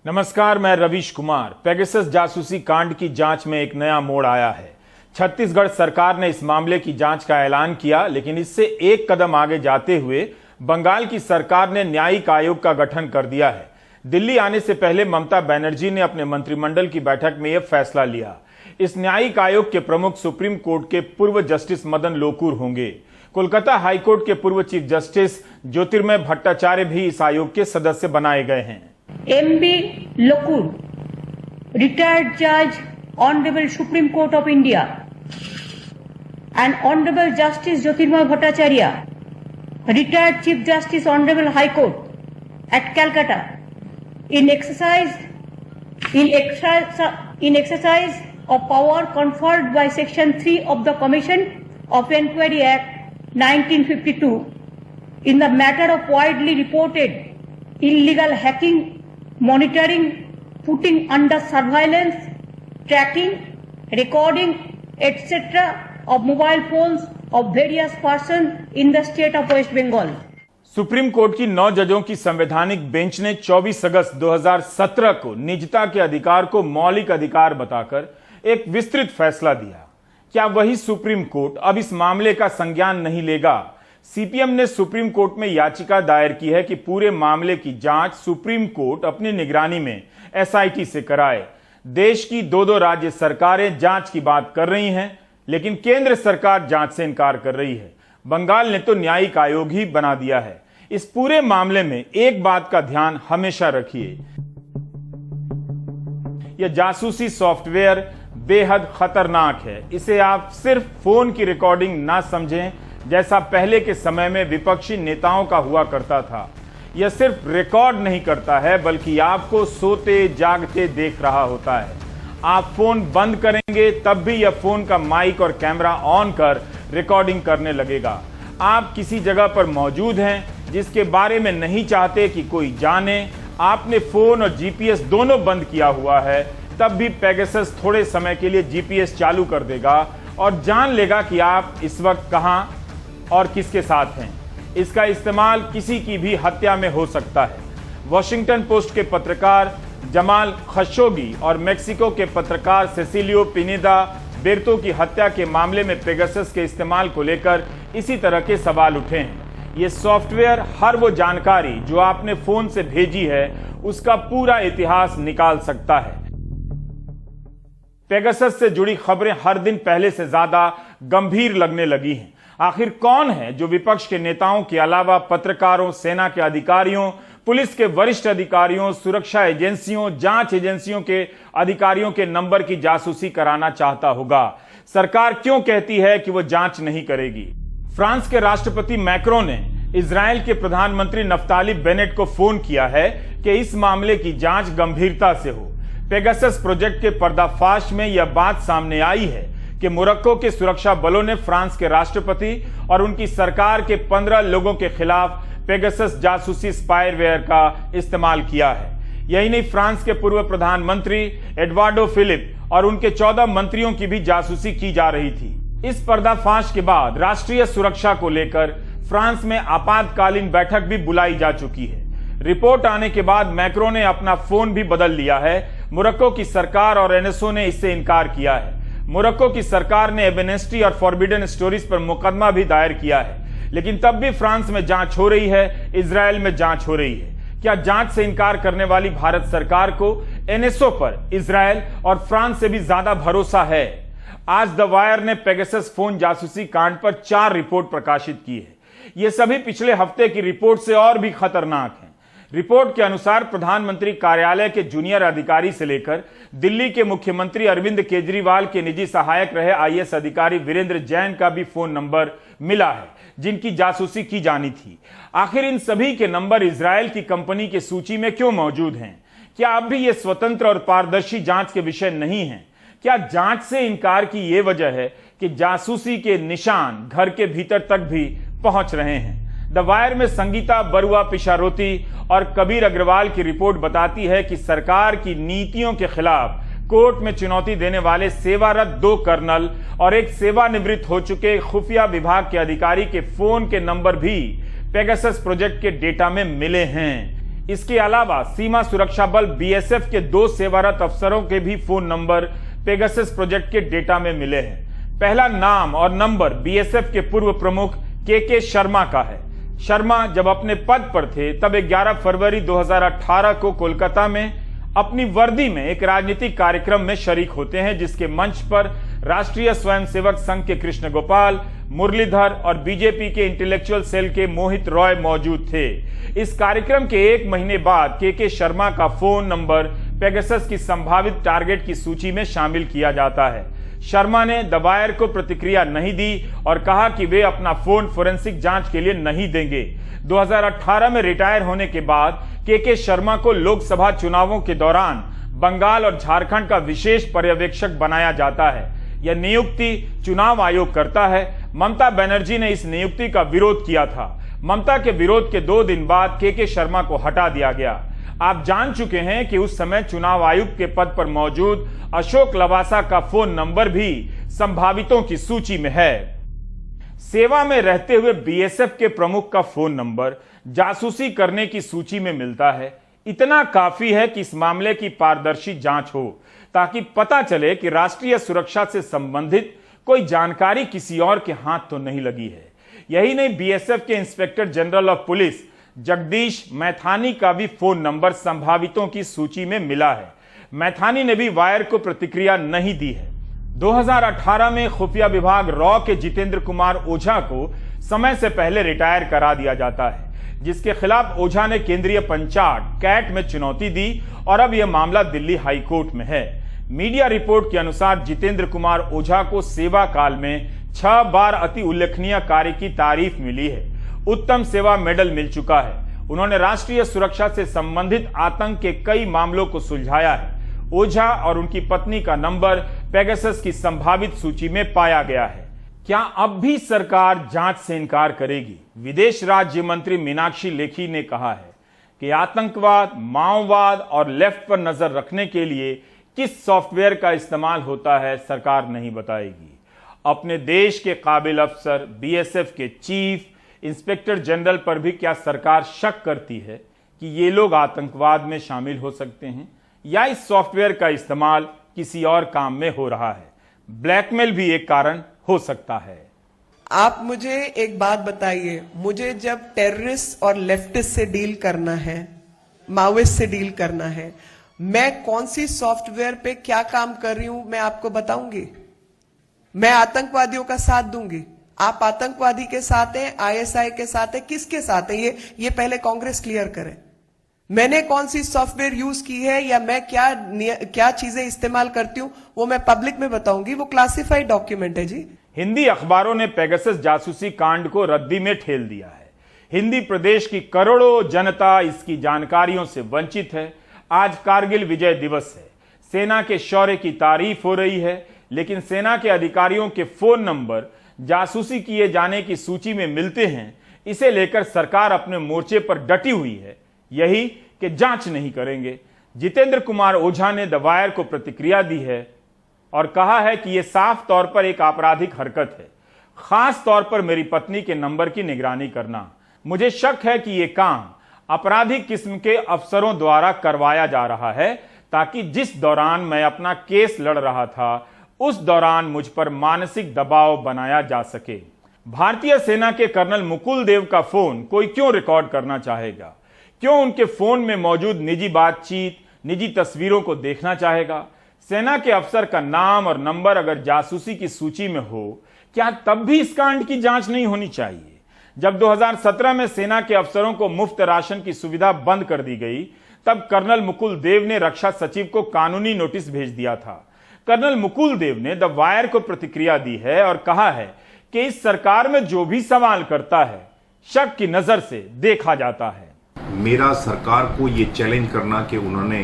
नमस्कार, मैं रवीश कुमार। पेगासस जासूसी कांड की जांच में एक नया मोड़ आया है। छत्तीसगढ़ सरकार ने इस मामले की जांच का ऐलान किया, लेकिन इससे एक कदम आगे जाते हुए बंगाल की सरकार ने न्यायिक आयोग का गठन कर दिया है। दिल्ली आने से पहले ममता बनर्जी ने अपने मंत्रिमंडल की बैठक में यह फैसला लिया। इस न्यायिक आयोग के प्रमुख सुप्रीम कोर्ट के पूर्व जस्टिस मदन लोकुर होंगे। कोलकाता हाईकोर्ट के पूर्व चीफ जस्टिस ज्योतिर्मय भट्टाचार्य भी इस आयोग के सदस्य बनाए गए हैं। M.B. Lokur, retired judge, Honorable Supreme Court of India, and Honorable Justice Jyotirmoy Bhattacharya, retired Chief Justice, Honorable High Court at Calcutta, in exercise of power conferred by Section 3 of the Commission of Inquiry Act 1952 in the matter of widely reported illegal hacking, monitoring, putting under surveillance, tracking, recording, etc. of mobile phones of various persons in the state of West Bengal. Supreme court की 9 जजों की संवैधानिक bench ने 24 अगस्त 2017 को निजता के अधिकार को मौलिक अधिकार बताकर एक विस्तृत फैसला दिया। क्या वही सुप्रीम कोर्ट अब इस मामले का संज्ञान नहीं लेगा? सीपीएम ने सुप्रीम कोर्ट में याचिका दायर की है कि पूरे मामले की जांच सुप्रीम कोर्ट अपनी निगरानी में एसआईटी से कराए। देश की दो राज्य सरकारें जांच की बात कर रही हैं, लेकिन केंद्र सरकार जांच से इनकार कर रही है। बंगाल ने तो न्यायिक आयोग ही बना दिया है। इस पूरे मामले में एक बात का ध्यान हमेशा रखिए, यह जासूसी सॉफ्टवेयर बेहद खतरनाक है। इसे आप सिर्फ फोन की रिकॉर्डिंग ना समझें, जैसा पहले के समय में विपक्षी नेताओं का हुआ करता था। यह सिर्फ रिकॉर्ड नहीं करता है, बल्कि आपको सोते जागते देख रहा होता है। आप फोन बंद करेंगे तब भी यह फोन का माइक और कैमरा ऑन कर रिकॉर्डिंग करने लगेगा। आप किसी जगह पर मौजूद हैं जिसके बारे में नहीं चाहते कि कोई जाने, आपने फोन और जीपीएस दोनों बंद किया हुआ है, तब भी पेगासस थोड़े समय के लिए जीपीएस चालू कर देगा और जान लेगा कि आप इस वक्त कहां और किसके साथ हैं। इसका इस्तेमाल किसी की भी हत्या में हो सकता है। वॉशिंगटन पोस्ट के पत्रकार जमाल खशोगी और मेक्सिको के पत्रकार सेसिलियो पिनेदा बेर्तो की हत्या के मामले में पेगासस के इस्तेमाल को लेकर इसी तरह के सवाल उठे हैं। यह सॉफ्टवेयर हर वो जानकारी जो आपने फोन से भेजी है उसका पूरा इतिहास निकाल सकता है। पेगासस से जुड़ी खबरें हर दिन पहले से ज्यादा गंभीर लगने लगी हैं। आखिर कौन है जो विपक्ष के नेताओं के अलावा पत्रकारों, सेना के अधिकारियों, पुलिस के वरिष्ठ अधिकारियों, सुरक्षा एजेंसियों, जांच एजेंसियों के अधिकारियों के नंबर की जासूसी कराना चाहता होगा? सरकार क्यों कहती है कि वो जांच नहीं करेगी? फ्रांस के राष्ट्रपति मैक्रों ने इजराइल के प्रधानमंत्री नफ्ताली बेनेट को फोन किया है कि इस मामले की जांच गंभीरता से हो। पेगासस प्रोजेक्ट के पर्दाफाश में यह बात सामने आई है कि मोरक्को के सुरक्षा बलों ने फ्रांस के राष्ट्रपति और उनकी सरकार के 15 लोगों के खिलाफ पेगासस जासूसी स्पाईवेयर का इस्तेमाल किया है। यही नहीं, फ्रांस के पूर्व प्रधानमंत्री एडवार्डो फिलिप और उनके 14 मंत्रियों की भी जासूसी की जा रही थी। इस पर्दाफाश के बाद राष्ट्रीय सुरक्षा को लेकर फ्रांस में आपातकालीन बैठक भी बुलाई जा चुकी है। रिपोर्ट आने के बाद मैक्रों ने अपना फोन भी बदल लिया है। मोरक्को की सरकार और एनएसओ ने इससे इनकार किया है। मोरक्को की सरकार ने एमनेस्टी और फॉरबिडन स्टोरीज पर मुकदमा भी दायर किया है, लेकिन तब भी फ्रांस में जांच हो रही है, इजराइल में जांच हो रही है। क्या जांच से इनकार करने वाली भारत सरकार को एनएसओ पर इजराइल और फ्रांस से भी ज्यादा भरोसा है? आज द वायर ने पेगासस फोन जासूसी कांड पर 4 रिपोर्ट प्रकाशित की है। ये सभी पिछले हफ्ते की रिपोर्ट से और भी खतरनाक हैं। रिपोर्ट के अनुसार प्रधानमंत्री कार्यालय के जूनियर अधिकारी से लेकर दिल्ली के मुख्यमंत्री अरविंद केजरीवाल के निजी सहायक रहे आईएएस अधिकारी वीरेंद्र जैन का भी फोन नंबर मिला है, जिनकी जासूसी की जानी थी। आखिर इन सभी के नंबर इजराइल की कंपनी की सूची में क्यों मौजूद हैं? क्या अब भी ये स्वतंत्र और पारदर्शी जांच के विषय नहीं है? क्या जांच से इनकार की ये वजह है कि जासूसी के निशान घर के भीतर तक भी पहुंच रहे हैं? द वायर में संगीता बरुआ पिशारोती और कबीर अग्रवाल की रिपोर्ट बताती है कि सरकार की नीतियों के खिलाफ कोर्ट में चुनौती देने वाले सेवारत 2 कर्नल और एक सेवानिवृत्त हो चुके खुफिया विभाग के अधिकारी के फोन के नंबर भी पेगासस प्रोजेक्ट के डेटा में मिले हैं। इसके अलावा सीमा सुरक्षा बल बीएसएफ के 2 सेवारत अफसरों के भी फोन नंबर पेगासस प्रोजेक्ट के डेटा में मिले हैं। पहला नाम और नंबर बीएसएफ के पूर्व प्रमुख के शर्मा का है। शर्मा जब अपने पद पर थे तब 11 फरवरी 2018 को कोलकाता में अपनी वर्दी में एक राजनीतिक कार्यक्रम में शरीक होते हैं, जिसके मंच पर राष्ट्रीय स्वयंसेवक संघ के कृष्ण गोपाल, मुरलीधर और बीजेपी के इंटेलेक्चुअल सेल के मोहित रॉय मौजूद थे। इस कार्यक्रम के 1 महीने बाद के शर्मा का फोन नंबर पेगासस की संभावित टारगेट की सूची में शामिल किया जाता है। शर्मा ने द वायर को प्रतिक्रिया नहीं दी और कहा कि वे अपना फोन फोरेंसिक जांच के लिए नहीं देंगे। 2018 में रिटायर होने के बाद के शर्मा को लोकसभा चुनावों के दौरान बंगाल और झारखंड का विशेष पर्यवेक्षक बनाया जाता है। यह नियुक्ति चुनाव आयोग करता है। ममता बनर्जी ने इस नियुक्ति का विरोध किया था। ममता के विरोध के 2 दिन बाद के शर्मा को हटा दिया गया। आप जान चुके हैं कि उस समय चुनाव आयुक्त के पद पर मौजूद अशोक लवासा का फोन नंबर भी संभावितों की सूची में है। सेवा में रहते हुए बीएसएफ के प्रमुख का फोन नंबर जासूसी करने की सूची में मिलता है। इतना काफी है कि इस मामले की पारदर्शी जांच हो, ताकि पता चले कि राष्ट्रीय सुरक्षा से संबंधित कोई जानकारी किसी और के हाथ तो नहीं लगी है। यही नहीं, बीएसएफ के inspector general of police Jagdish Maithani का भी फोन नंबर संभावितों की सूची में मिला है। मैथानी ने भी वायर को प्रतिक्रिया नहीं दी है। 2018 में खुफिया विभाग रॉ के जितेंद्र कुमार ओझा को समय से पहले रिटायर करा दिया जाता है, जिसके खिलाफ ओझा ने केंद्रीय पंचायत कैट में चुनौती दी और अब यह मामला दिल्ली हाई कोर्ट में है। मीडिया रिपोर्ट के अनुसार जितेंद्र कुमार ओझा को सेवा काल में 6 बार अति उल्लेखनीय कार्य की तारीफ मिली है। उत्तम सेवा मेडल मिल चुका है। उन्होंने राष्ट्रीय सुरक्षा से संबंधित आतंक के कई मामलों को सुलझाया है। ओझा और उनकी पत्नी का नंबर पेगासस की संभावित सूची में पाया गया है। क्या अब भी सरकार जांच से इनकार करेगी? विदेश राज्य मंत्री मीनाक्षी लेखी ने कहा है कि आतंकवाद, माओवाद और लेफ्ट पर नजर रखने के लिए किस सॉफ्टवेयर का इस्तेमाल होता है सरकार नहीं बताएगी। अपने देश के काबिल अफसर, बीएसएफ के चीफ इंस्पेक्टर जनरल पर भी क्या सरकार शक करती है कि ये लोग आतंकवाद में शामिल हो सकते हैं, या इस सॉफ्टवेयर का इस्तेमाल किसी और काम में हो रहा है? ब्लैकमेल भी एक कारण हो सकता है। आप मुझे एक बात बताइए, मुझे जब टेररिस्ट और लेफ्टिस्ट से डील करना है, माओइस्ट से डील करना है, मैं कौन सी सॉफ्टवेयर पे क्या काम कर रही हूं मैं आपको बताऊंगी? मैं आतंकवादियों का साथ दूंगी? आप आतंकवादी के साथ हैं, आईएसआई के साथ हैं, किसके साथ है ये पहले कांग्रेस क्लियर करे। मैंने कौन सी सॉफ्टवेयर यूज की है या मैं क्या चीजें इस्तेमाल करती हूं वो मैं पब्लिक में बताऊंगी। वो क्लासिफाइड डॉक्यूमेंट है जी। हिंदी अखबारों ने पेगासस जासूसी कांड को रद्दी में ठेल दिया है। हिंदी प्रदेश की करोड़ों जनता इसकी जानकारियों से वंचित है। आज कारगिल विजय दिवस है। सेना के शौर्य की तारीफ हो रही है, लेकिन सेना के अधिकारियों के फोन नंबर जासूसी किए जाने की सूची में मिलते हैं। इसे लेकर सरकार अपने मोर्चे पर डटी हुई है, यही कि जांच नहीं करेंगे। जितेंद्र कुमार ओझा ने द वायर को प्रतिक्रिया दी है और कहा है कि यह साफ तौर पर एक आपराधिक हरकत है, खास तौर पर मेरी पत्नी के नंबर की निगरानी करना। मुझे शक है कि यह काम आपराधिक किस्म के अफसरों द्वारा करवाया जा रहा है, ताकि जिस दौरान मैं अपना केस लड़ रहा था उस दौरान मुझ पर मानसिक दबाव बनाया जा सके। भारतीय सेना के कर्नल मुकुल देव का फोन कोई क्यों रिकॉर्ड करना चाहेगा? क्यों उनके फोन में मौजूद निजी बातचीत, निजी तस्वीरों को देखना चाहेगा? सेना के अफसर का नाम और नंबर अगर जासूसी की सूची में हो, क्या तब भी इस कांड की जांच नहीं होनी चाहिए? जब 2017 में सेना के अफसरों को मुफ्त राशन की सुविधा बंद कर दी गई, तब कर्नल मुकुल देव ने रक्षा सचिव को कानूनी नोटिस भेज दिया था। कर्नल मुकुल देव ने द वायर को प्रतिक्रिया दी है और कहा है कि इस सरकार में जो भी सवाल करता है शक की नजर से देखा जाता है। मेरा सरकार को ये चैलेंज करना कि उन्होंने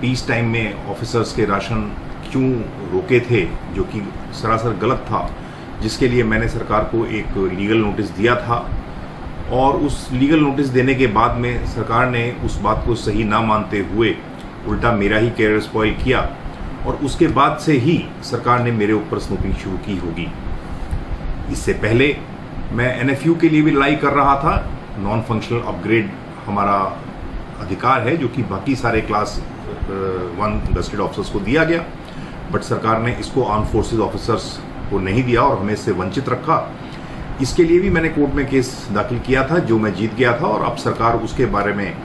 पीस टाइम में ऑफिसर्स के राशन क्यों रोके थे, जो कि सरासर गलत था, जिसके लिए मैंने सरकार को एक लीगल नोटिस दिया था। और उस लीगल नोटिस देने के बाद में सरकार ने उस बात को सही ना मानते हुए उल्टा मेरा ही कैरियर स्पॉइल किया, और उसके बाद से ही सरकार ने मेरे ऊपर स्नूपिंग शुरू की होगी। इससे पहले मैं एनएफयू के लिए भी लड़ाई कर रहा था। नॉन फंक्शनल अपग्रेड हमारा अधिकार है जो कि बाकी सारे क्लास 1 गस्टेड ऑफिसर्स को दिया गया, बट सरकार ने इसको आर्म फोर्सेज ऑफिसर्स को नहीं दिया और हमें इससे वंचित रखा। इसके लिए भी मैंने कोर्ट में केस दाखिल किया था जो मैं जीत गया था, और अब सरकार उसके बारे में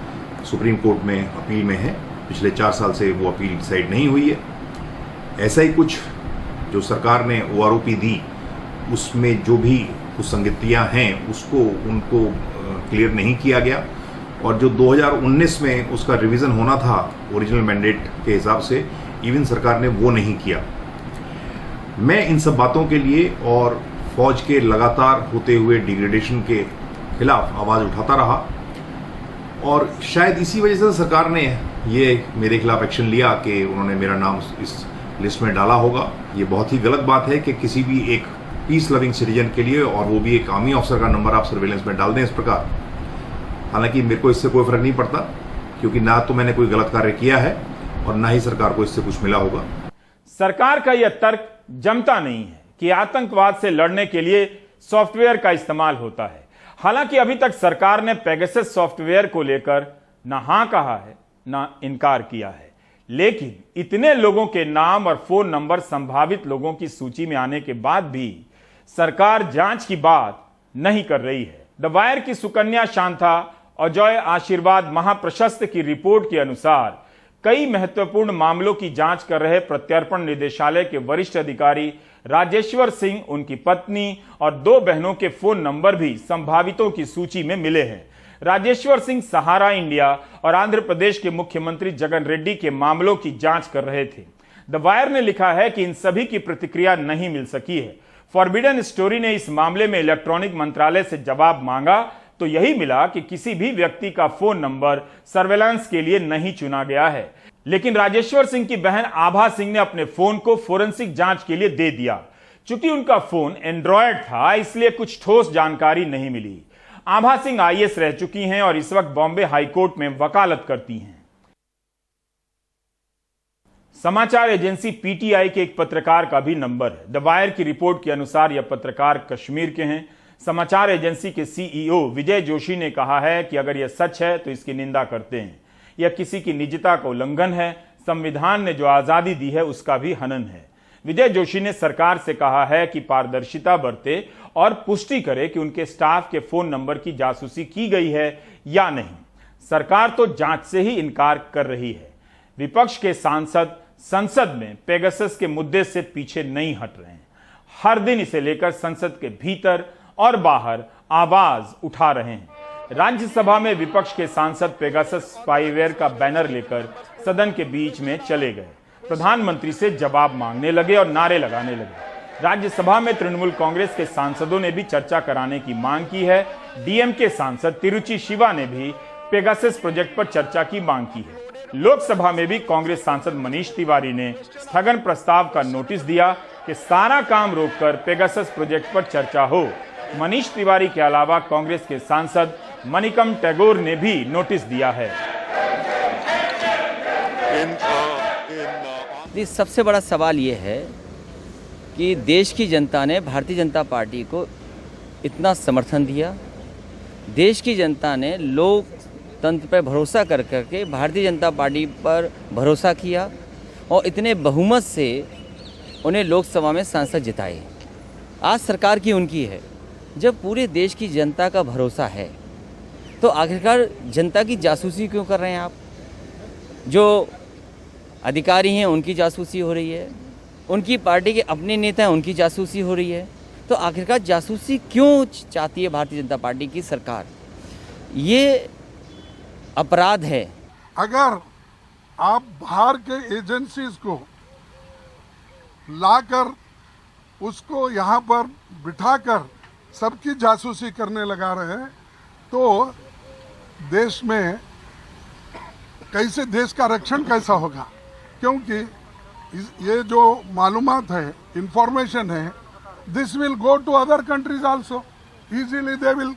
सुप्रीम कोर्ट में अपील में है। पिछले 4 साल से वो अपील डिसाइड नहीं हुई है। ऐसा ही कुछ जो सरकार ने OROP दी उसमें जो भी कुछ संगतियाँ हैं उसको उनको क्लियर नहीं किया गया, और जो 2019 में उसका रिवीजन होना था ओरिजिनल मैंडेट के हिसाब से, इवन सरकार ने वो नहीं किया। मैं इन सब बातों के लिए और फौज के लगातार होते हुए डिग्रेडेशन के खिलाफ आवाज़ उठाता रहा, और शायद इसी वजह से सरकार ने ये मेरे खिलाफ एक्शन लिया कि उन्होंने मेरा नाम इस लिस्ट में डाला होगा। ये बहुत ही गलत बात है कि किसी भी एक पीस लविंग सिटीजन के लिए, और वो भी एक आर्मी ऑफिसर का नंबर आप सर्वेलेंस में डाल दें इस प्रकार। हालांकि मेरे को इससे कोई फर्क नहीं पड़ता, क्योंकि ना तो मैंने कोई गलत कार्य किया है और ना ही सरकार को इससे कुछ मिला होगा। सरकार का यह तर्क जमता नहीं है कि आतंकवाद से लड़ने के लिए सॉफ्टवेयर का इस्तेमाल होता है। हालांकि अभी तक सरकार ने पेगासस सॉफ्टवेयर को लेकर ना हां कहा है ना इनकार किया है, लेकिन इतने लोगों के नाम और फोन नंबर संभावित लोगों की सूची में आने के बाद भी सरकार जांच की बात नहीं कर रही है। द वायर की सुकन्या शांता अजय आशीर्वाद महाप्रशस्त की रिपोर्ट के अनुसार कई महत्वपूर्ण मामलों की जांच कर रहे प्रत्यर्पण निदेशालय के वरिष्ठ अधिकारी राजेश्वर सिंह, उनकी पत्नी और 2 बहनों के फोन नंबर भी संभावितों की सूची में मिले हैं। राजेश्वर सिंह सहारा इंडिया और आंध्र प्रदेश के मुख्यमंत्री जगन रेड्डी के मामलों की जांच कर रहे थे। द वायर ने लिखा है कि इन सभी की प्रतिक्रिया नहीं मिल सकी है। फॉरबिडन स्टोरी ने इस मामले में इलेक्ट्रॉनिक मंत्रालय से जवाब मांगा तो यही मिला कि किसी भी व्यक्ति का फोन नंबर सर्वेलांस के लिए नहीं चुना गया है। लेकिन राजेश्वर सिंह की बहन आभा सिंह ने अपने फोन को फोरेंसिक जांच के लिए दे दिया। चूंकि उनका फोन एंड्रॉयड था, इसलिए कुछ ठोस जानकारी नहीं मिली। आभा सिंह IAS रह चुकी हैं और इस वक्त बॉम्बे हाईकोर्ट में वकालत करती हैं। समाचार एजेंसी PTI के एक पत्रकार का भी नंबर है। द वायर की रिपोर्ट के अनुसार यह पत्रकार कश्मीर के हैं। समाचार एजेंसी के CEO विजय जोशी ने कहा है कि अगर यह सच है तो इसकी निंदा करते हैं। यह किसी की निजता का उल्लंघन है। संविधान ने जो आजादी दी है उसका भी हनन है। विजय जोशी ने सरकार से कहा है कि पारदर्शिता बरते और पुष्टि करे कि उनके स्टाफ के फोन नंबर की जासूसी की गई है या नहीं। सरकार तो जांच से ही इनकार कर रही है। विपक्ष के सांसद संसद में पेगासस के मुद्दे से पीछे नहीं हट रहे हैं। हर दिन इसे लेकर संसद के भीतर और बाहर आवाज उठा रहे हैं। राज्यसभा में विपक्ष के सांसद पेगासस स्पाईवेयर का बैनर लेकर सदन के बीच में चले गए, प्रधानमंत्री से जवाब मांगने लगे और नारे लगाने लगे। राज्यसभा में तृणमूल कांग्रेस के सांसदों ने भी चर्चा कराने की मांग की है। DMK सांसद तिरुचि शिवा ने भी पेगासस प्रोजेक्ट पर चर्चा की मांग की है। लोकसभा में भी कांग्रेस सांसद मनीष तिवारी ने स्थगन प्रस्ताव का नोटिस दिया कि सारा काम रोककर पेगासस प्रोजेक्ट पर चर्चा हो। मनीष तिवारी के अलावा कांग्रेस के सांसद मणिकम टैगोर ने भी नोटिस दिया है। सबसे बड़ा सवाल ये है कि देश की जनता ने भारतीय जनता पार्टी को इतना समर्थन दिया। देश की जनता ने लोकतंत्र पर भरोसा कर करके भारतीय जनता पार्टी पर भरोसा किया और इतने बहुमत से उन्हें लोकसभा में सांसद जिताए। आज सरकार की उनकी है। जब पूरे देश की जनता का भरोसा है तो आखिरकार जनता की जासूसी क्यों कर रहे हैं आप? जो अधिकारी हैं उनकी जासूसी हो रही है, उनकी पार्टी के अपने नेता हैं उनकी जासूसी हो रही है। तो आखिरकार जासूसी क्यों चाहती है भारतीय जनता पार्टी की सरकार? ये अपराध है। अगर आप बाहर के एजेंसीज को लाकर उसको यहाँ पर बिठाकर सबकी जासूसी करने लगा रहे हैं तो देश में कैसे देश का रक्षण कैसा होगा? क्योंकि ये जो मालूमात है, इंफॉर्मेशन है, this will go to other countries also easily. They will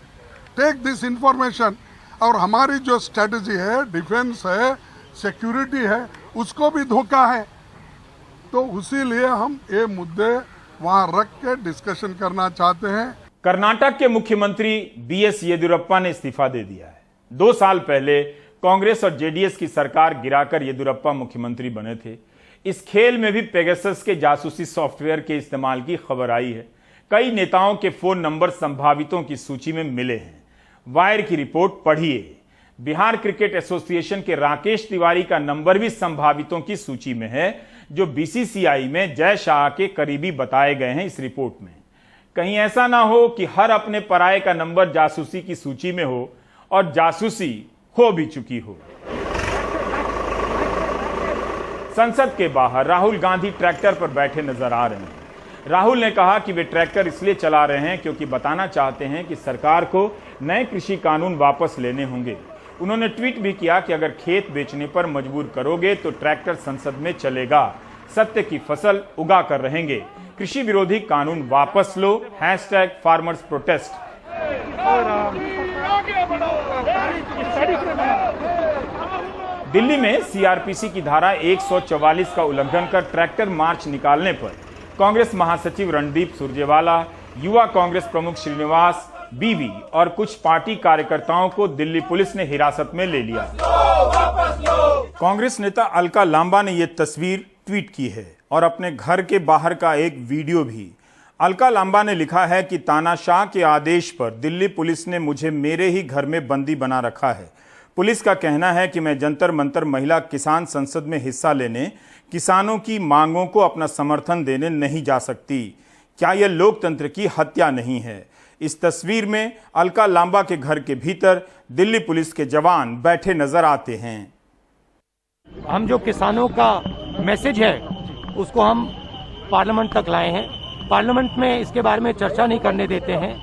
take this information और हमारी जो स्ट्रेटजी है, डिफेंस है, सिक्योरिटी है, उसको भी धोखा है। तो इसीलिए हम ये मुद्दे वहाँ रख के डिस्कशन करना चाहते हैं। कर्नाटक के मुख्यमंत्री BS येदियुरप्पा ने इस्तीफा दे दिया है। 2 साल पहले कांग्रेस और जेडीएस की सरकार गिराकर येदियुरप्पा मुख्यमंत्री बने थे। इस खेल में भी पेगासस के जासूसी सॉफ्टवेयर के इस्तेमाल की खबर आई है। कई नेताओं के फोन नंबर संभावितों की सूची में मिले हैं। वायर की रिपोर्ट पढ़िए। बिहार क्रिकेट एसोसिएशन के राकेश तिवारी का नंबर भी संभावितों की सूची में है, जो बीसीसीआई में जय शाह के करीबी बताए गए हैं इस रिपोर्ट में। कहीं ऐसा ना हो कि हर अपने पराये का नंबर जासूसी की सूची में हो और जासूसी हो भी चुकी हो। संसद के बाहर राहुल गांधी ट्रैक्टर पर बैठे नजर आ रहे हैं। राहुल ने कहा कि वे ट्रैक्टर इसलिए चला रहे हैं क्योंकि बताना चाहते हैं कि सरकार को नए कृषि कानून वापस लेने होंगे। उन्होंने ट्वीट भी किया कि अगर खेत बेचने पर मजबूर करोगे तो ट्रैक्टर संसद में चलेगा, सत्य की फसल उगा कर रहेंगे, कृषि विरोधी कानून वापस लो, #फार्मर्स प्रोटेस्ट। दिल्ली में सीआरपीसी की धारा 144 का उल्लंघन कर ट्रैक्टर मार्च निकालने पर कांग्रेस महासचिव रणदीप सुरजेवाला, युवा कांग्रेस प्रमुख श्रीनिवास बीवी और कुछ पार्टी कार्यकर्ताओं को दिल्ली पुलिस ने हिरासत में ले लिया। कांग्रेस नेता अलका लांबा ने यह तस्वीर ट्वीट की है और अपने घर के बाहर का एक वीडियो भी। अलका लांबा ने लिखा है कि तानाशाह के आदेश पर दिल्ली पुलिस ने मुझे मेरे ही घर में बंदी बना रखा है। पुलिस का कहना है कि मैं जंतर मंतर महिला किसान संसद में हिस्सा लेने, किसानों की मांगों को अपना समर्थन देने नहीं जा सकती। क्या यह लोकतंत्र की हत्या नहीं है? इस तस्वीर में अलका लांबा के घर के भीतर दिल्ली पुलिस के जवान बैठे नजर आते हैं। हम जो किसानों का मैसेज है उसको हम पार्लियामेंट तक लाए हैं। पार्लियामेंट में इसके बारे में चर्चा नहीं करने देते हैं,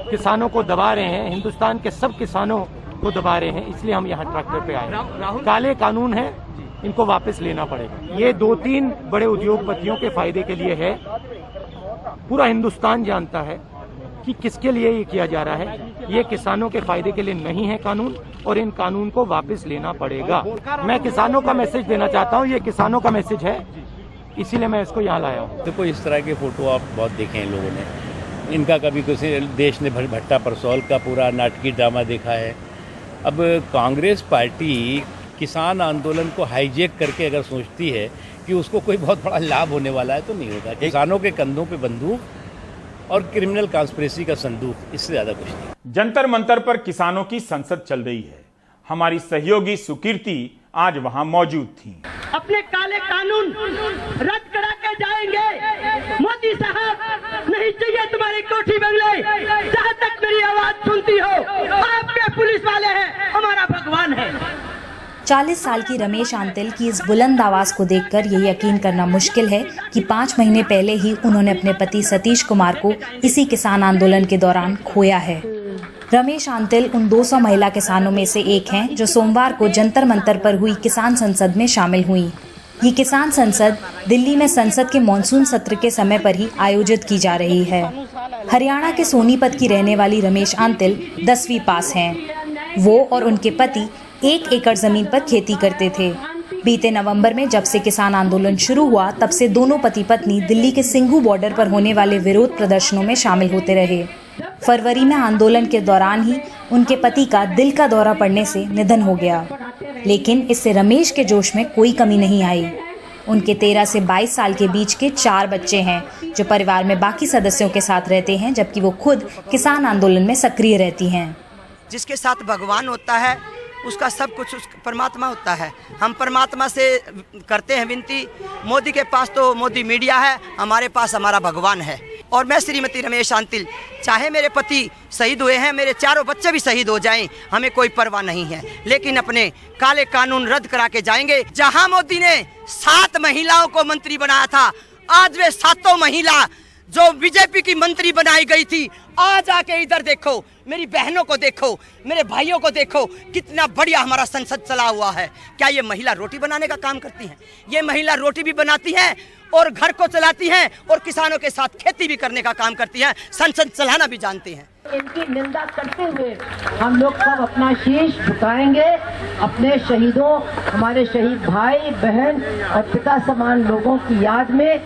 किसानों को दबा रहे हैं, हिंदुस्तान के सब किसानों को दबा रहे हैं, इसलिए हम यहाँ ट्रैक्टर पे आए। काले कानून है, इनको वापस लेना पड़ेगा। ये 2-3 बड़े उद्योगपतियों के फायदे के लिए है। पूरा हिंदुस्तान जानता है कि किसके लिए ये किया जा रहा है। ये किसानों के फायदे के लिए नहीं है कानून, और इन कानून को वापस लेना पड़ेगा। मैं किसानों का मैसेज देना चाहता हूँ, ये किसानों का मैसेज है, इसीलिए मैं इसको यहाँ लाया हूँ। देखो, इस तरह के फोटो आप बहुत देखे हैं लोगों ने। इनका कभी किसी देश ने भट्टा परसौल का पूरा नाटकीय ड्रामा देखा है। अब कांग्रेस पार्टी किसान आंदोलन को हाईजैक करके अगर सोचती है कि उसको कोई बहुत बड़ा लाभ होने वाला है, तो नहीं होगा। किसानों के कंधों पे बंदूक और क्रिमिनल कॉन्स्पिरेसी का संदूक, इससे ज्यादा कुछ नहीं। जंतर मंतर पर किसानों की संसद चल रही है। हमारी सहयोगी सुकीर्ति आज वहां मौजूद थी। अपने काले कानून रद्द करा के जाएंगे। मोदी साहब, नहीं चाहिए तुम्हारी कोठी बंगले। जहाँ तक मेरी आवाज सुनती हो, आपके पुलिस वाले हैं, हमारा भगवान है। 40 साल की रमेश आंतिल की इस बुलंद आवाज को देखकर ये यकीन करना मुश्किल है कि 5 महीने पहले ही उन्होंने अपने पति सतीश कुमार को इसी किसान आंदोलन के दौरान खोया है। रमेश आंतिल उन 200 महिला किसानों में से एक हैं जो सोमवार को जंतर मंतर पर हुई किसान संसद में शामिल हुई। ये किसान संसद दिल्ली में संसद के मानसून सत्र के समय पर ही आयोजित की जा रही है। हरियाणा के सोनीपत की रहने वाली रमेश आंतिल 10वीं पास हैं। वो और उनके पति 1 एकड़ जमीन पर खेती करते थे। बीते नवंबर में जब से किसान आंदोलन शुरू हुआ, तब से दोनों पति पत्नी दिल्ली के सिंघू बॉर्डर पर होने वाले विरोध प्रदर्शनों में शामिल होते रहे। फरवरी में आंदोलन के दौरान ही उनके पति का दिल का दौरा पड़ने से निधन हो गया, लेकिन इससे रमेश के जोश में कोई कमी नहीं आई। उनके 13 से 22 साल के बीच के 4 बच्चे हैं, जो परिवार में बाकी सदस्यों के साथ रहते हैं, जबकि वो खुद किसान आंदोलन में सक्रिय रहती हैं। जिसके साथ भगवान होता है, उसका सब कुछ परमात्मा होता है। हम परमात्मा से करते हैं विनती। मोदी के पास तो मोदी मीडिया है, हमारे पास हमारा भगवान है। और मैं श्रीमती रमेश आंतिल, चाहे मेरे पति शहीद हुए हैं, मेरे 4 बच्चे भी शहीद हो जाएं, हमें कोई परवाह नहीं है, लेकिन अपने काले कानून रद्द करा के जाएंगे। जहां मोदी ने 7 महिलाओं को मंत्री बनाया था, आज वे 7 महिला जो बीजेपी की मंत्री बनाई गई थी, आज आके इधर देखो, मेरी बहनों को देखो, मेरे भाइयों को देखो, कितना बढ़िया हमारा संसद चला हुआ है। क्या ये महिला रोटी बनाने का काम करती हैं? ये महिला रोटी भी बनाती हैं और घर को चलाती हैं और किसानों के साथ खेती भी करने का काम करती हैं, संसद चलाना भी जानती हैं। इनकी निंदा करते हुए हम लोग सब अपना शीश झुकाएंगे अपने शहीदों, हमारे शहीद भाई बहन और पिता समान लोगों की याद में।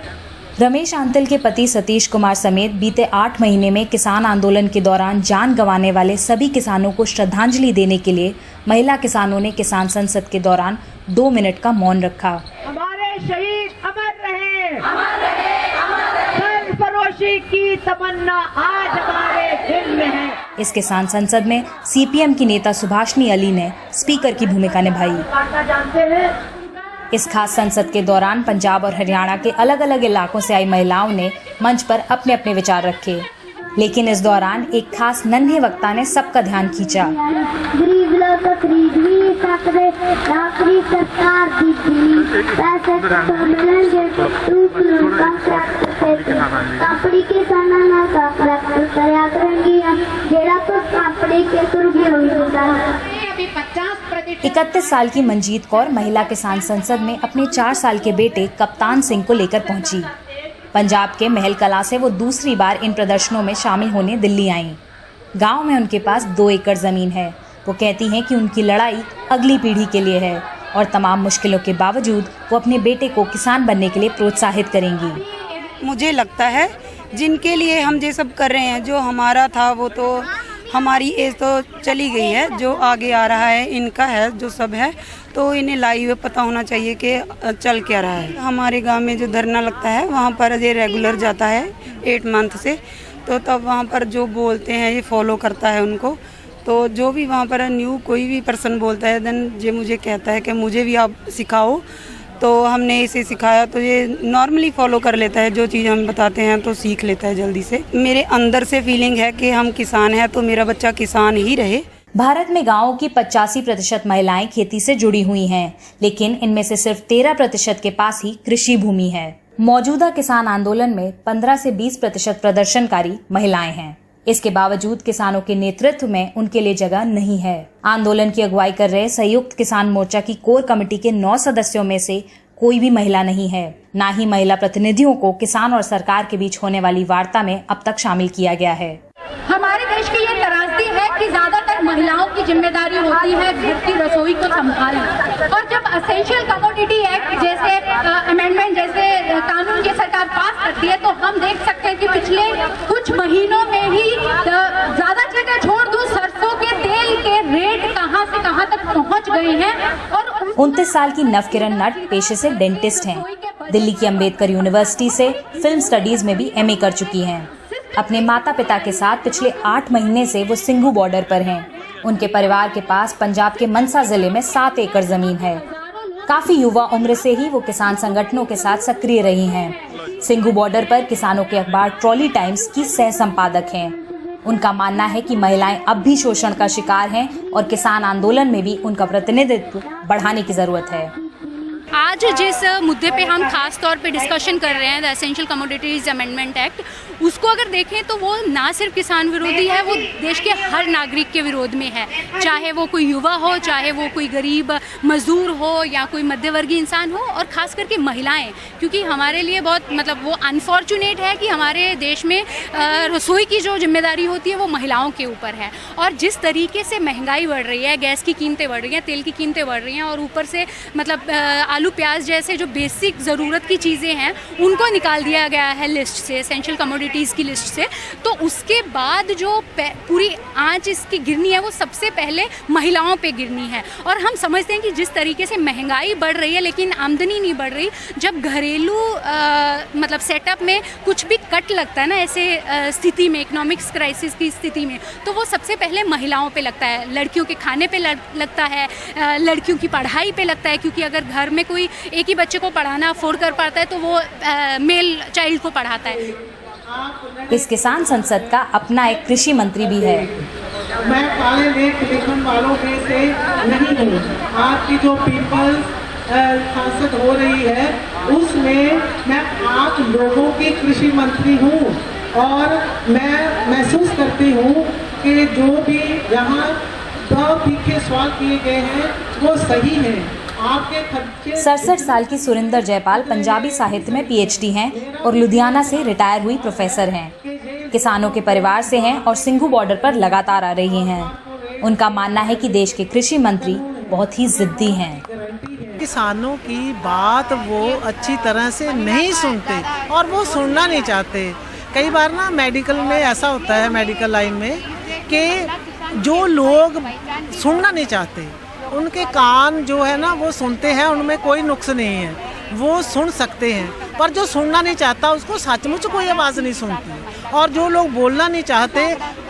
रमेश आंतिल के पति सतीश कुमार समेत बीते 8 महीने में किसान आंदोलन के दौरान जान गंवाने वाले सभी किसानों को श्रद्धांजलि देने के लिए महिला किसानों ने किसान संसद के दौरान 2 मिनट का मौन रखा। हमारे शहीद अमर रहे, अमर रहे, अमर रहे। सरफरोशी की तमन्ना आज हमारे दिल में है। इस किसान संसद में सीपीएम की नेता सुभाषनी अली ने स्पीकर की भूमिका निभाई। इस खास संसद के दौरान पंजाब और हरियाणा के अलग अलग इलाकों से आई महिलाओं ने मंच पर अपने अपने विचार रखे, लेकिन इस दौरान एक खास नन्हे वक्ता ने सबका ध्यान खींचा। गरीब लोग तो खरीद भी सकते, नौकरी सरकार दी, पैसे तो मिलेंगे तो कंपनी के साना ना कॉन्ट्रैक्ट करया करेंगी, जेड़ा तो कंपनी के सुर्गी होगा। 31 साल की मंजीत कौर महिला किसान संसद में अपने 4 साल के बेटे कप्तान सिंह को लेकर पहुंची। पंजाब के महल कला से वो दूसरी बार इन प्रदर्शनों में शामिल होने दिल्ली आईं। गांव में उनके पास 2 एकड़ जमीन है। वो कहती हैं कि उनकी लड़ाई अगली पीढ़ी के लिए है और तमाम मुश्किलों के बावजूद वो अपने बेटे को किसान बनने के लिए प्रोत्साहित करेंगी। मुझे लगता है जिनके लिए हम ये सब कर रहे हैं, जो हमारा था वो तो हमारी एज तो चली गई है, जो आगे आ रहा है इनका है जो सब है, तो इन्हें लाइव पता होना चाहिए कि चल क्या रहा है। हमारे गांव में जो धरना लगता है वहाँ पर ये रेगुलर जाता है 8 मंथ से, तो तब वहाँ पर जो बोलते हैं ये फॉलो करता है उनको। तो जो भी वहाँ पर न्यू कोई भी पर्सन बोलता है देन ये मुझे कहता है कि मुझे भी आप सिखाओ, तो हमने इसे सिखाया तो ये नॉर्मली फॉलो कर लेता है। जो चीज़ हम बताते हैं तो सीख लेता है जल्दी से। मेरे अंदर से फीलिंग है कि हम किसान हैं तो मेरा बच्चा किसान ही रहे। भारत में गांवों की 85% महिलाएं खेती से जुड़ी हुई हैं, लेकिन इनमें से सिर्फ 13% के पास ही कृषि भूमि है। मौजूदा किसान आंदोलन में 15 से 20% प्रदर्शनकारी महिलाएं हैं। इसके बावजूद किसानों के नेतृत्व में उनके लिए जगह नहीं है। आंदोलन की अगुवाई कर रहे संयुक्त किसान मोर्चा की कोर कमेटी के 9 सदस्यों में से कोई भी महिला नहीं है। न ही महिला प्रतिनिधियों को किसान और सरकार के बीच होने वाली वार्ता में अब तक शामिल किया गया है। हमारे देश की ये त्रासदी है कि ज्यादातर महिलाओं की जिम्मेदारी होती है घर की रसोई को संभालना, और जब एसेंशियल कमोडिटी एक्ट जैसे अमेंडमेंट जैसे कानून ये सरकार पास करती है, तो हम देख सकते हैं कि पिछले कुछ महीनों में ही ज्यादा जगह छोड़ दूं, सरसों के तेल के रेट कहां से कहां तक पहुंच गए हैं। और 29 साल की नवकिरण नट पेशे से डेंटिस्ट हैं। दिल्ली की अंबेडकर यूनिवर्सिटी से फिल्म स्टडीज में भी MA कर चुकी हैं। अपने माता पिता के साथ पिछले 8 महीने से वो सिंघू बॉर्डर पर हैं। उनके परिवार के पास पंजाब के मनसा जिले में 7 एकड़ जमीन है। काफी युवा उम्र से ही वो किसान संगठनों के साथ सक्रिय रही हैं। सिंघू बॉर्डर पर किसानों के अखबार ट्रॉली टाइम्स की सह संपादक हैं। उनका मानना है कि महिलाएं अब भी शोषण का शिकार हैं और किसान आंदोलन में भी उनका प्रतिनिधित्व बढ़ाने की जरूरत है। आज जिस मुद्दे पे हम खास तौर पे डिस्कशन कर रहे हैं, the essential commodities amendment act, उसको अगर देखें तो वो ना सिर्फ किसान विरोधी है, वो देश के हर नागरिक के विरोध में है। चाहे वो कोई युवा हो, चाहे वो कोई गरीब मजदूर हो या कोई मध्यवर्गीय इंसान हो, और खास करके महिलाएं, क्योंकि हमारे लिए बहुत वो अनफॉर्चुनेट है कि हमारे देश में रसोई की जो जिम्मेदारी होती है वो महिलाओं के ऊपर है। और जिस तरीके से महंगाई बढ़ रही है, गैस की कीमतें बढ़ रही हैं, तेल की कीमतें बढ़ रही हैं, और ऊपर से आलू प्याज जैसे जो बेसिक ज़रूरत की चीज़ें हैं उनको निकाल दिया गया है लिस्ट से, एसेंशियल कमोडिटीज़ की लिस्ट से। तो उसके बाद जो पूरी आंच इसकी गिरनी है वो सबसे पहले महिलाओं पे गिरनी है। और हम समझते हैं कि जिस तरीके से महंगाई बढ़ रही है लेकिन आमदनी नहीं बढ़ रही, जब घरेलू सेटअप में कुछ भी कट लगता है ना, ऐसे स्थिति में, इकोनॉमिक्स क्राइसिस की स्थिति में, तो वो सबसे पहले महिलाओं पे लगता है। लड़कियों के खाने पे लगता है, लड़कियों की पढ़ाई पे लगता है, क्योंकि अगर घर में कोई एक ही बच्चे को पढ़ाना अफोर्ड कर पाता है तो वो मेल चाइल्ड को पढ़ाता है। इस किसान संसद का अपना एक कृषि मंत्री भी है। मैं काले लेख लिखने वालों में से नहीं हूँ। आपकी जो पीपल्स संसद हो रही है उसमें मैं आप लोगों की कृषि मंत्री हूँ, और मैं महसूस करती हूँ कि जो भी यहाँ तीखे सवाल किए गए हैं वो सही हैं। 67 साल की सुरिंदर जयपाल पंजाबी साहित्य में PhD हैं और लुधियाना से रिटायर हुई प्रोफेसर हैं। किसानों के परिवार से हैं और सिंघू बॉर्डर पर लगातार आ रही हैं। उनका मानना है कि देश के कृषि मंत्री बहुत ही जिद्दी हैं। किसानों की बात वो अच्छी तरह से नहीं सुनते और वो सुनना नहीं चाहते। कई बार ना मेडिकल में ऐसा होता है, मेडिकल लाइन में, कि जो लोग सुनना नहीं चाहते, उनके कान जो है ना वो सुनते हैं, उनमें कोई नुक्स नहीं है, वो सुन सकते हैं। पर जो सुनना नहीं चाहता उसको सचमुच कोई आवाज़ नहीं सुनती। और जो लोग बोलना नहीं चाहते,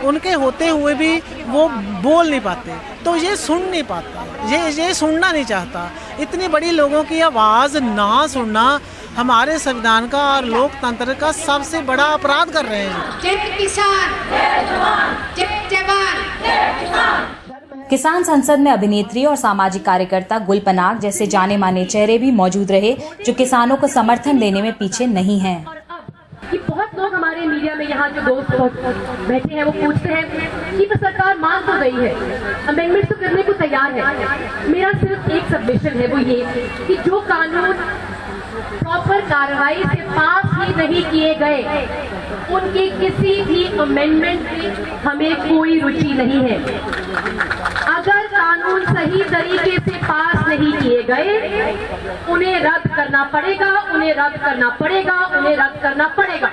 उनके होते हुए भी वो बोल नहीं पाते, तो ये सुन नहीं पाता, ये सुनना नहीं चाहता। इतनी बड़ी लोगों की आवाज़ ना सुनना हमारे संविधान का और लोकतंत्र का सबसे बड़ा अपराध कर रहे हैं। जय किसान, जय जवान, जय जवान, जय किसान। किसान संसद में अभिनेत्री और सामाजिक कार्यकर्ता गुल पनाग जैसे जाने माने चेहरे भी मौजूद रहे, जो किसानों को समर्थन देने में पीछे नहीं हैं। कि बहुत लोग हमारे मीडिया में यहाँ जो दोस्त बैठे हैं वो पूछते हैं कि सरकार मान तो गई है, अमेंडमेंट तो करने को तैयार है। मेरा सिर्फ एक सबमिशन है, वो ये कि जो कानून प्रॉपर कार्रवाई से पास ही नहीं किए गए, उनके किसी भी अमेंडमेंट में हमें कोई रुचि नहीं है। अगर कानून सही तरीके से पास नहीं किए गए, उन्हें रद्द करना पड़ेगा, उन्हें रद्द करना पड़ेगा, उन्हें रद्द करना पड़ेगा।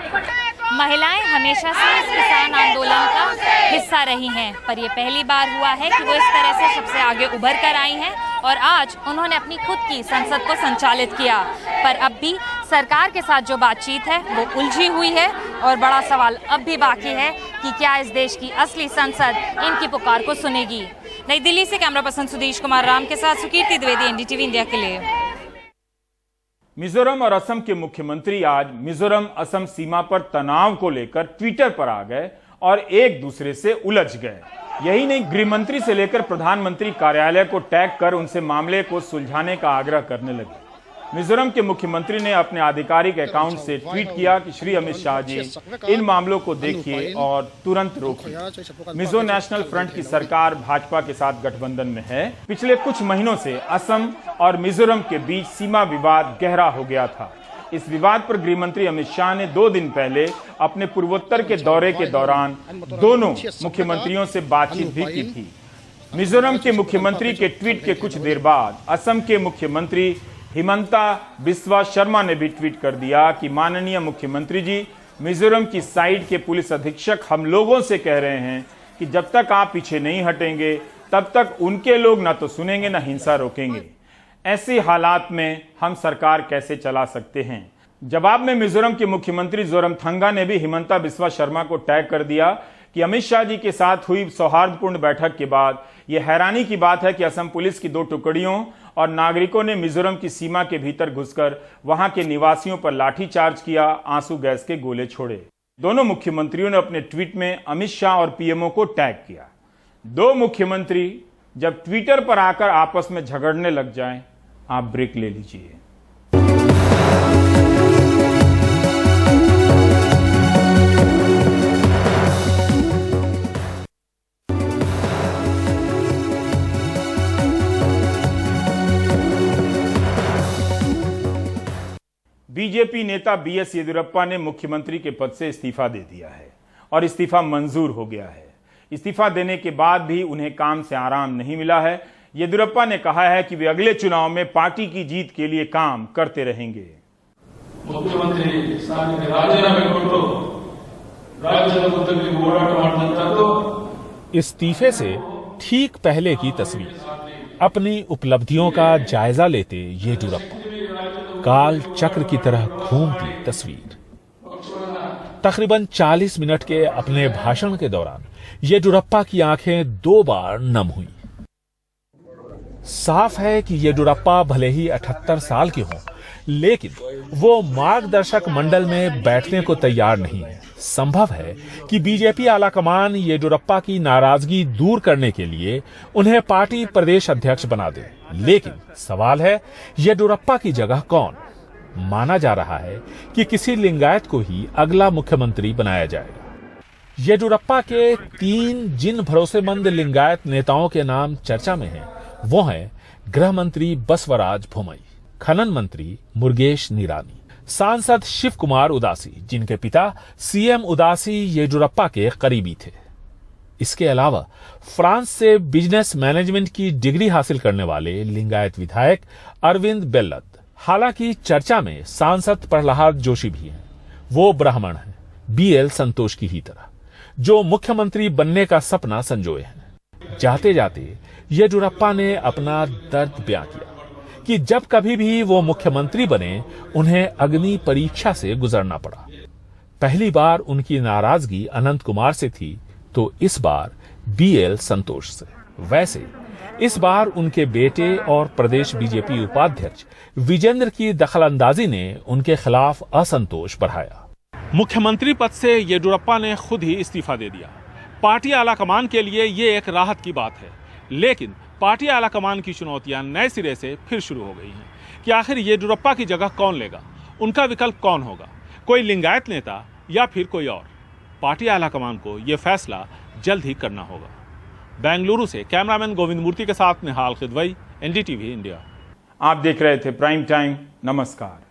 महिलाएं हमेशा से इस किसान आंदोलन का हिस्सा रही हैं, पर ये पहली बार हुआ है कि वो इस तरह से सबसे आगे उभर कर आई हैं और आज उन्होंने अपनी खुद की संसद को संचालित किया। पर अब भी सरकार के साथ जो बातचीत है वो उलझी हुई है और बड़ा सवाल अब भी बाकी है कि क्या इस देश की असली संसद इनकी पुकार को सुनेगी। नई दिल्ली से कैमरा पर्सन सुदेश कुमार राम के साथ सुकीर्ति द्विवेदी, एनडीटीवी इंडिया के लिए। मिजोरम और असम के मुख्यमंत्री आज मिजोरम असम सीमा पर तनाव को लेकर ट्विटर पर आ गए और एक दूसरे से उलझ गए। यही नहीं, गृह मंत्री से लेकर प्रधानमंत्री कार्यालय को टैग कर उनसे मामले को सुलझाने का आग्रह करने लगे। मिजोरम के मुख्यमंत्री ने अपने आधिकारिक अकाउंट से ट्वीट किया कि श्री अमित शाह जी इन मामलों को देखिए और तुरंत रोकिए। मिजो नेशनल फ्रंट की सरकार भाजपा के साथ गठबंधन में है। पिछले कुछ महीनों से असम और मिजोरम के बीच सीमा विवाद गहरा हो गया था। इस विवाद पर गृह मंत्री अमित शाह ने 2 दिन पहले अपने पूर्वोत्तर के दौरे के दौरान दोनों मुख्यमंत्रियों से बातचीत भी की थी। मिजोरम के मुख्यमंत्री के ट्वीट के कुछ देर बाद असम के मुख्यमंत्री हिमंता बिस्वा शर्मा ने भी ट्वीट कर दिया कि माननीय मुख्यमंत्री जी, मिजोरम की साइड के पुलिस अधीक्षक हम लोगों से कह रहे हैं कि जब तक आप पीछे नहीं हटेंगे तब तक उनके लोग ना तो सुनेंगे ना हिंसा रोकेंगे। ऐसे हालात में हम सरकार कैसे चला सकते हैं। जवाब में मिजोरम के मुख्यमंत्री जोरमथंगा ने भी हिमंता बिस्वा शर्मा को टैग कर दिया कि अमित शाह जी के साथ हुई सौहार्दपूर्ण बैठक के बाद यह हैरानी की बात है कि असम पुलिस की 2 टुकड़ियों और नागरिकों ने मिजोरम की सीमा के भीतर घुसकर वहां के निवासियों पर लाठीचार्ज किया, आंसू गैस के गोले छोड़े। दोनों मुख्यमंत्रियों ने अपने ट्वीट में अमित शाह और पीएमओ को टैग किया। 2 मुख्यमंत्री जब ट्विटर पर आकर आपस में झगड़ने लग जाएं, आप ब्रेक ले लीजिए। बीजेपी नेता बीएस येदियुरप्पा ने मुख्यमंत्री के पद से इस्तीफा दे दिया है और इस्तीफा मंजूर हो गया है। इस्तीफा देने के बाद भी उन्हें काम से आराम नहीं मिला है। येदियुरप्पा ने कहा है कि वे अगले चुनाव में पार्टी की जीत के लिए काम करते रहेंगे। मुख्यमंत्री स्थानಕ್ಕೆ ರಾಜೀನಾಮೆ ಕೊಟ್ಟು ರಾಜ್ಯದ ಉದ್ದಗಲಿ ಹೋರಾಟ ಮಾಡಿದಂತದ್ದು इस्तीफे से ठीक पहले की तस्वीर। अपनी उपलब्धियों का जायजा लेते येदियुरप्पा, काल चक्र की तरह घूमती तस्वीर। तकरीबन 40 मिनट के अपने भाषण के दौरान येदियुरप्पा की आंखें 2 बार नम हुई। साफ है कि येदियुरप्पा भले ही 78 साल के हों, लेकिन वो मार्गदर्शक मंडल में बैठने को तैयार नहीं है। संभव है कि बीजेपी आलाकमान येदियुरप्पा की नाराजगी दूर करने के लिए उन्हें पार्टी प्रदेश अध्यक्ष बना दे, लेकिन सवाल है येदियुरप्पा की जगह कौन। माना जा रहा है कि किसी लिंगायत को ही अगला मुख्यमंत्री बनाया जाएगा। येदियुरप्पा के 3 जिन भरोसेमंद लिंगायत नेताओं के नाम चर्चा में हैं, वो हैं गृह मंत्री बसवराज बोम्मई, खनन मंत्री मुरुगेश निरानी, सांसद शिव कुमार उदासी, जिनके पिता सीएम उदासी येदियुरप्पा के करीबी थे। इसके अलावा फ्रांस से बिजनेस मैनेजमेंट की डिग्री हासिल करने वाले लिंगायत विधायक अरविंद बेल्लद। हालांकि चर्चा में सांसद प्रहलाद जोशी भी हैं। वो ब्राह्मण हैं, बीएल संतोष की ही तरह, जो मुख्यमंत्री बनने का सपना संजोए हैं। जाते जाते येडियुरप्पा ने अपना दर्द बयां किया कि जब कभी भी वो मुख्यमंत्री बने उन्हें अग्नि परीक्षा से गुजरना पड़ा। पहली बार उनकी नाराजगी अनंत कुमार से थी तो इस बार बीएल संतोष से। वैसे इस बार उनके बेटे और प्रदेश बीजेपी उपाध्यक्ष विजेंद्र की दखलंदाजी ने उनके खिलाफ असंतोष बढ़ाया। मुख्यमंत्री पद से येडियुरप्पा ने खुद ही इस्तीफा दे दिया। पार्टी आलाकमान के लिए ये एक राहत की बात है, लेकिन पार्टी आलाकमान की चुनौतियां नए सिरे से फिर शुरू हो गई हैं कि आखिर येडियुरप्पा की जगह कौन लेगा, उनका विकल्प कौन होगा, कोई लिंगायत नेता या फिर कोई और। पार्टी आलाकमान को यह फैसला जल्द ही करना होगा। बेंगलुरु से कैमरामैन गोविंद मूर्ति के साथ निहाल खिदवई, एनडीटीवी इंडिया। आप देख रहे थे प्राइम टाइम। नमस्कार।